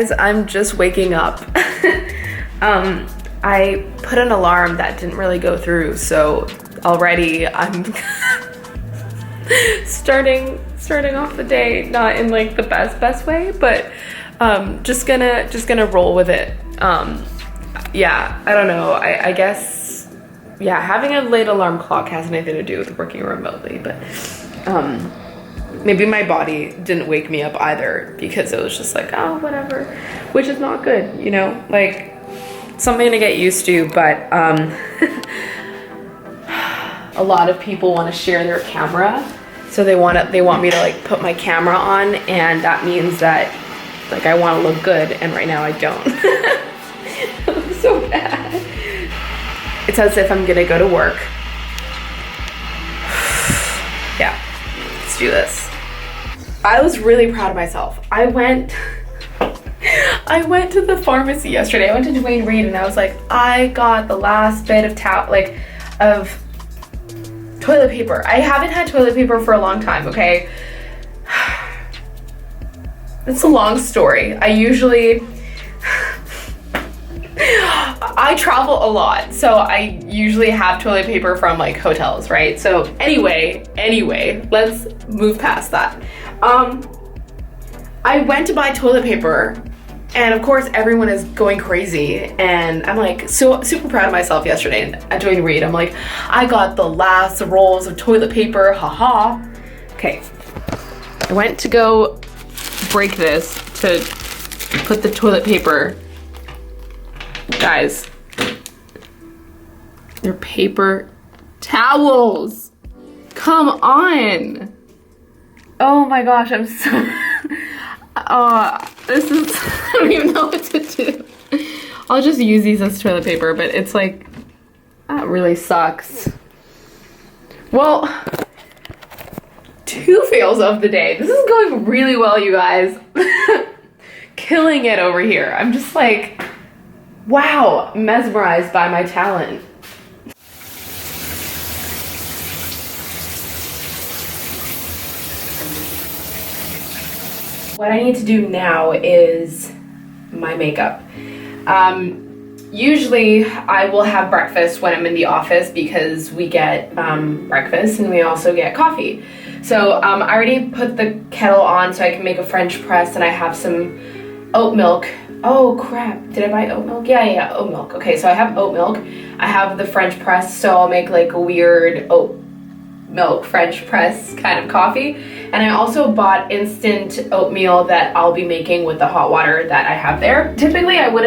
guys, I'm just waking up. I put an alarm that didn't really go through, so already I'm starting off the day not in like the best way, but just gonna roll with it. Yeah, I don't know. I guess, yeah, having a late alarm clock has nothing to do with working remotely, but maybe my body didn't wake me up either because it was just like, oh, whatever, which is not good, you know, like something to get used to. But a lot of people want to share their camera, so they want me to like put my camera on, and that means that like I want to look good, and right now I don't. I look so bad. It's as if I'm gonna go to work. Yeah, let's do this. I was really proud of myself. I went to the pharmacy yesterday. I went to Duane Reade and I was like, I got the last bit of of toilet paper. I haven't had toilet paper for a long time, okay? It's a long story. I travel a lot, so I usually have toilet paper from like hotels, right? So anyway, let's move past that. I went to buy toilet paper, and of course everyone is going crazy, and I'm like so super proud of myself yesterday at Duane Reade. I'm like, I got the last rolls of toilet paper, haha. Okay, I went to go break this to put the toilet paper. Guys, they're paper towels. Come on. Oh my gosh, I'm so this is I don't even know what to do. I'll just use these as toilet paper, but it's like that really sucks. Well, 2 fails of the day. This is going really well, you guys. Killing it over here. I'm just like, wow, mesmerized by my talent. What I need to do now is my makeup. Usually I will have breakfast when I'm in the office because we get breakfast and we also get coffee. So I already put the kettle on so I can make a French press, and I have some oat milk. Oh crap, did I buy oat milk? Yeah, oat milk. Okay, so I have oat milk. I have the French press, so I'll make like a weird oat milk French press kind of coffee. And I also bought instant oatmeal that I'll be making with the hot water that I have there. Typically I would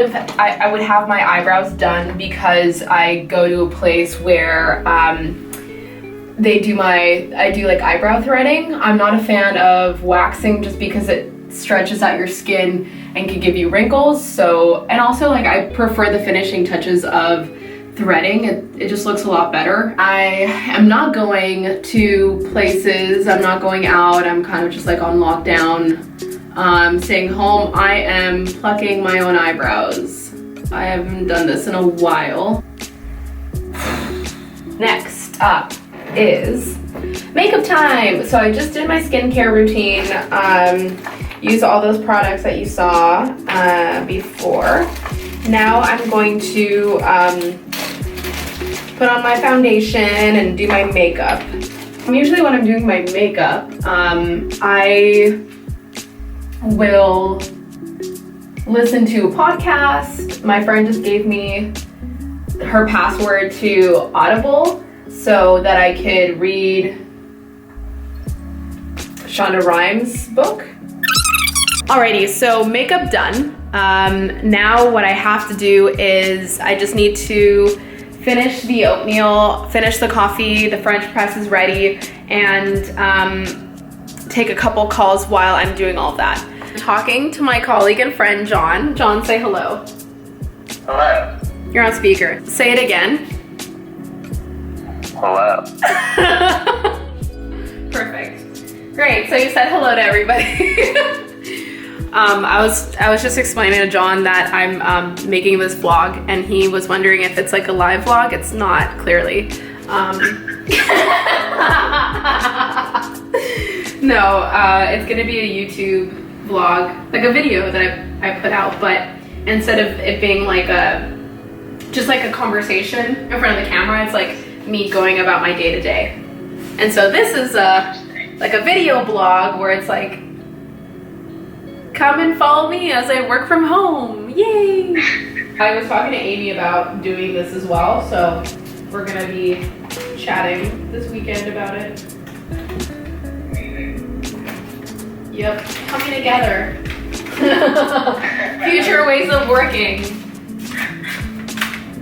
have my eyebrows done because I go to a place where I do like eyebrow threading. I'm not a fan of waxing just because it stretches out your skin and can give you wrinkles. So, and also like I prefer the finishing touches of threading. It just looks a lot better. I am not going to places. I'm not going out. I'm kind of just like on lockdown, staying home. I am plucking my own eyebrows. I haven't done this in a while. Next up is makeup time. So I just did my skincare routine. Use all those products that you saw before. Now I'm going to put on my foundation and do my makeup. Usually when I'm doing my makeup, I will listen to a podcast. My friend just gave me her password to Audible so that I could read Shonda Rhimes' book. Alrighty, so makeup done. Now what I have to do is I just need to finish the oatmeal, finish the coffee, the French press is ready, and take a couple calls while I'm doing all of that. I'm talking to my colleague and friend, John. John, say hello. Hello. You're on speaker. Say it again. Hello. Perfect. Great, so you said hello to everybody. I was just explaining to John that I'm making this vlog, and he was wondering if it's like a live vlog. It's not, clearly. No, it's gonna be a YouTube vlog, like a video that I put out, but instead of it being like just like a conversation in front of the camera, it's like me going about my day to day. And so this is like a video blog where it's like, come and follow me as I work from home, yay! I was talking to Amy about doing this as well, so we're gonna be chatting this weekend about it. Yep, coming together. Future ways of working.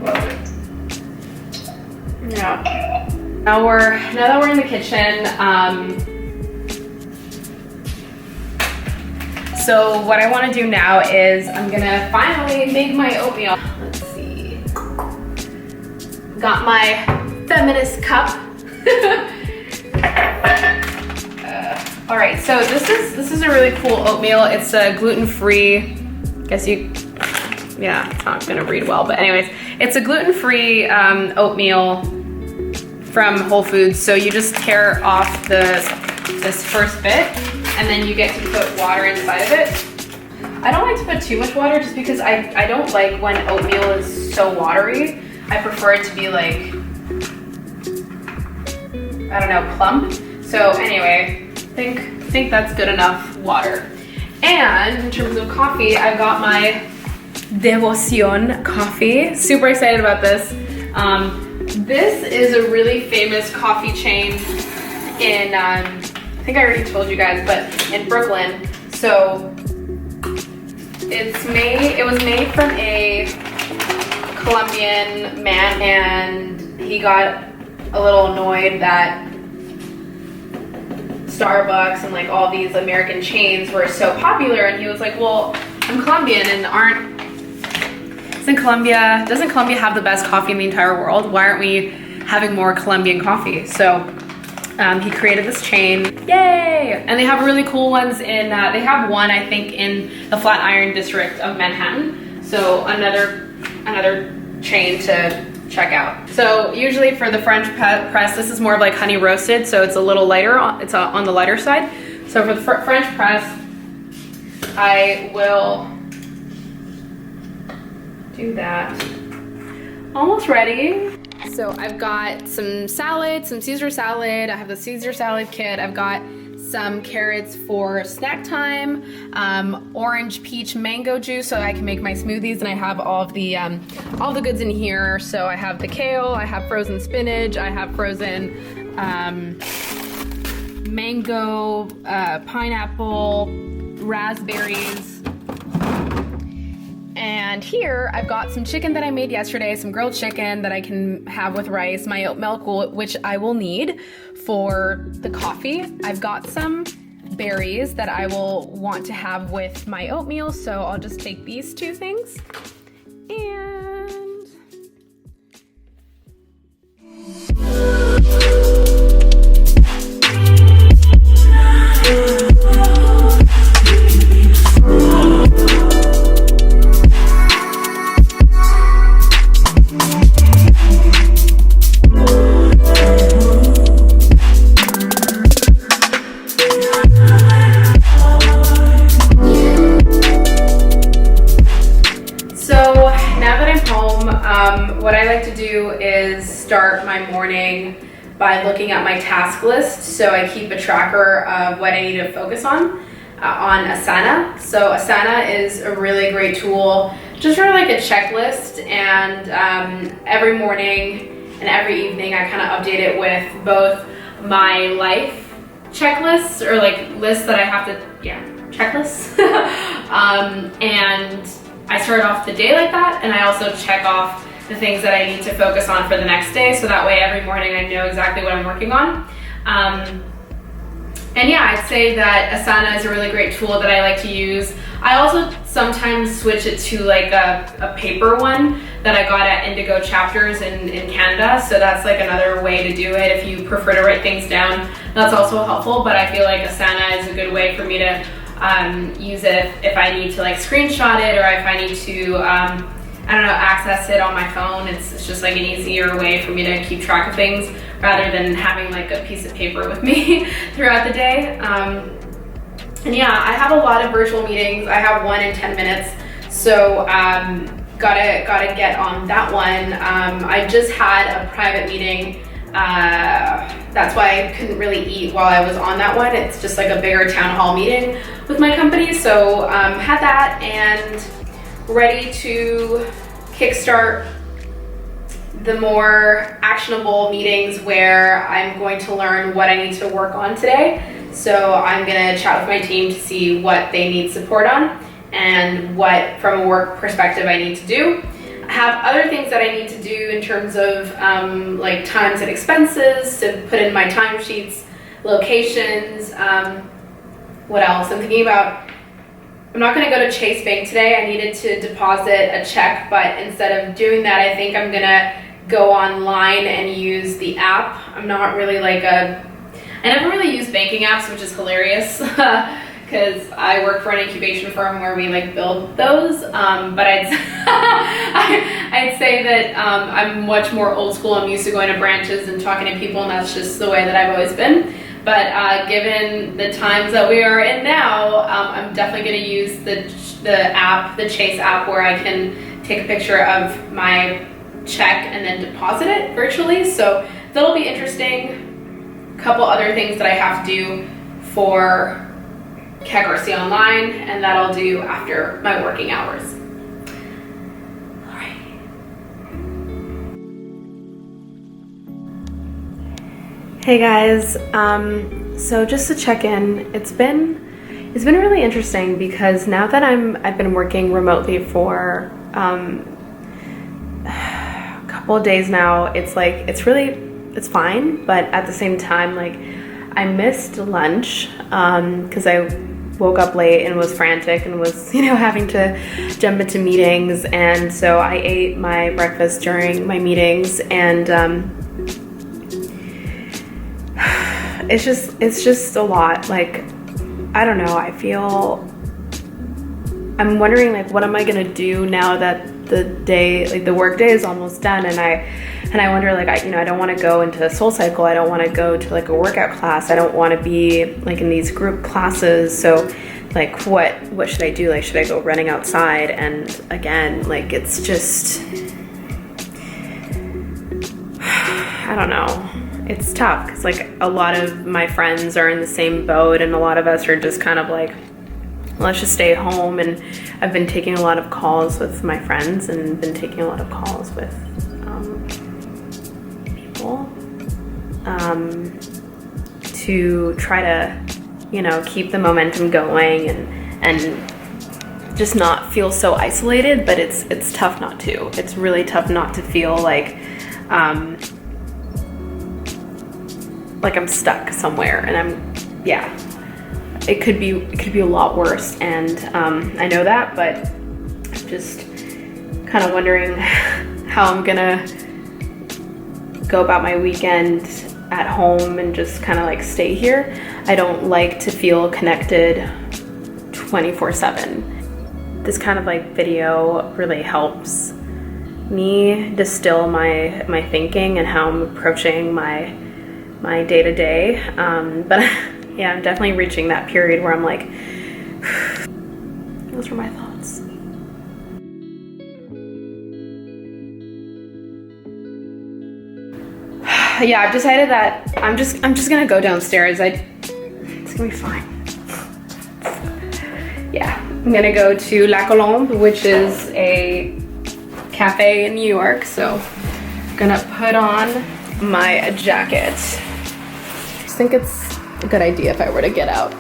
Love it. Yeah. Now that we're in the kitchen, so what I want to do now is I'm gonna finally make my oatmeal. Let's see. Got my feminist cup. All right, so this is a really cool oatmeal. It's a gluten-free. It's not gonna read well, but anyways, it's a gluten-free oatmeal from Whole Foods. So you just tear off this first bit, and then you get to put water inside of it. I don't like to put too much water just because I don't like when oatmeal is so watery. I prefer it to be like, I don't know, plump. So anyway, I think that's good enough water. And in terms of coffee, I've got my Devoción coffee. Super excited about this. This is a really famous coffee chain in, I think I already told you guys, but in Brooklyn. So it was made from a Colombian man, and he got a little annoyed that Starbucks and like all these American chains were so popular, and he was like, well, I'm Colombian and doesn't Colombia have the best coffee in the entire world? Why aren't we having more Colombian coffee? So he created this chain, yay! And they have really cool ones they have one, I think, in the Flatiron district of Manhattan. So another chain to check out. So usually for the French press, this is more of like honey roasted, so it's a little lighter, it's on the lighter side. So for the French press, I will do that. Almost ready. So I've got some salad, some Caesar salad. I have the Caesar salad kit. I've got some carrots for snack time, orange, peach, mango juice so I can make my smoothies, and I have all the goods in here. So I have the kale, I have frozen spinach, I have frozen mango, pineapple, raspberries. And here I've got some chicken that I made yesterday, some grilled chicken that I can have with rice, my oat milk, which I will need for the coffee. I've got some berries that I will want to have with my oatmeal, so I'll just take these two things and what I like to do is start my morning by looking at my task list. So I keep a tracker of what I need to focus on Asana. So Asana is a really great tool, just sort of like a checklist. And every morning and every evening, I kind of update it with both my life checklists, or like lists that I have to, checklists. And I start off the day like that, and I also check off the things that I need to focus on for the next day, so that way every morning I know exactly what I'm working on. And yeah, I'd say that Asana is a really great tool that I like to use. I also sometimes switch it to like a paper one that I got at Indigo Chapters in Canada, so that's like another way to do it. If you prefer to write things down, that's also helpful, but I feel like Asana is a good way for me to use it if I need to like screenshot it, or if I need to access it on my phone. It's just like an easier way for me to keep track of things rather than having like a piece of paper with me throughout the day. And yeah, I have a lot of virtual meetings. I have one in 10 minutes, so gotta get on that one. I just had a private meeting. That's why I couldn't really eat while I was on that one. It's just like a bigger town hall meeting with my company. So had that and ready to kickstart the more actionable meetings where I'm going to learn what I need to work on today. So I'm gonna chat with my team to see what they need support on and what, from a work perspective, I need to do. I have other things that I need to do in terms of like times and expenses to put in my timesheets, locations. What else? I'm thinking about, I'm not gonna go to Chase Bank today. I needed to deposit a check, but instead of doing that, I think I'm gonna go online and use the app. I'm not really like I never really use banking apps, which is hilarious because I work for an incubation firm where we like build those. But I'd say that I'm much more old school. I'm used to going to branches and talking to people, and that's just the way that I've always been. But given the times that we are in now, I'm definitely going to use the app, the Chase app, where I can take a picture of my check and then deposit it virtually. So that'll be interesting. Couple other things that I have to do for Cat Garcia Online, and that I'll do after my working hours. All right. Hey guys, so just to check in, it's been really interesting because now that I've been working remotely for a couple of days now, it's like it's fine, but at the same time, like, I missed lunch because I woke up late and was frantic and was, having to jump into meetings, and so I ate my breakfast during my meetings, and it's just a lot. Like, I don't know, I'm wondering, like, what am I gonna do now that the work day is almost done, and I wonder, like, I don't want to go into SoulCycle. I don't want to go to like a workout class. I don't want to be like in these group classes. So like, what should I do? Like, should I go running outside? And again, like, it's just, I don't know. It's tough because like a lot of my friends are in the same boat, and a lot of us are just kind of like, let's just stay home. And I've been taking a lot of calls with my friends and been taking a lot of calls with people to try to, keep the momentum going and just not feel so isolated. But it's tough not to. It's really tough not to feel like I'm stuck somewhere, and it could be a lot worse, and I know that, but I'm just kind of wondering how I'm gonna go about my weekend at home and just kind of like stay here. I don't like to feel connected 24/7. This kind of like video really helps me distill my thinking and how I'm approaching my day-to-day, but yeah, I'm definitely reaching that period where I'm like, those were my thoughts. Yeah, I've decided that I'm just gonna go downstairs. It's gonna be fine. Yeah, I'm gonna go to La Colombe, which is a cafe in New York. So I'm gonna put on my jacket. I just think it's a good idea if I were to get out.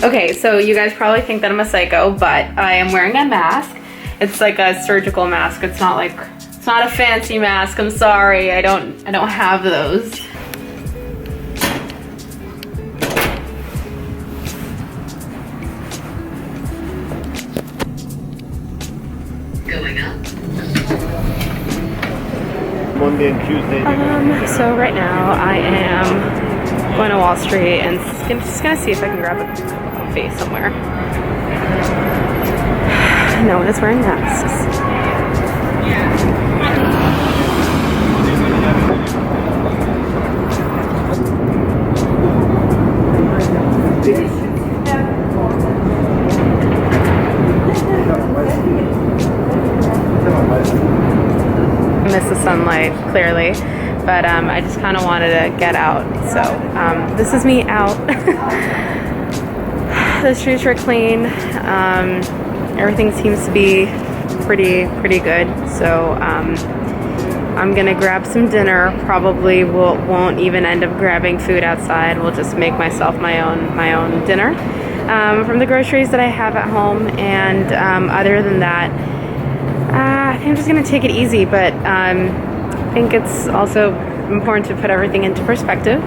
Okay, so you guys probably think that I'm a psycho, but I am wearing a mask. It's like a surgical mask. It's not a fancy mask. I'm sorry. I don't have those. Going up. Monday and Tuesday. So right now I am going to Wall Street and just gonna see if I can grab a coffee somewhere. No one is wearing masks. sunlight clearly, but I just kind of wanted to get out. So this is me out. The streets are clean. Everything seems to be pretty good. So I'm gonna grab some dinner. Probably won't even end up grabbing food outside. We'll just make myself my own dinner from the groceries that I have at home. And other than that, I think I'm just gonna take it easy. But I think it's also important to put everything into perspective,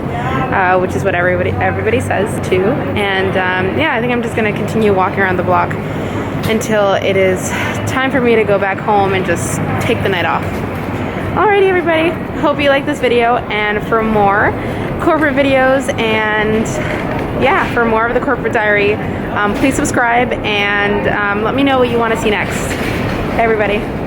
which is what everybody says too. And yeah, I think I'm just gonna continue walking around the block until it is time for me to go back home and just take the night off. Alrighty, everybody, hope you like this video, and for more corporate videos and yeah, for more of the corporate diary, please subscribe and let me know what you want to see next. Hey everybody.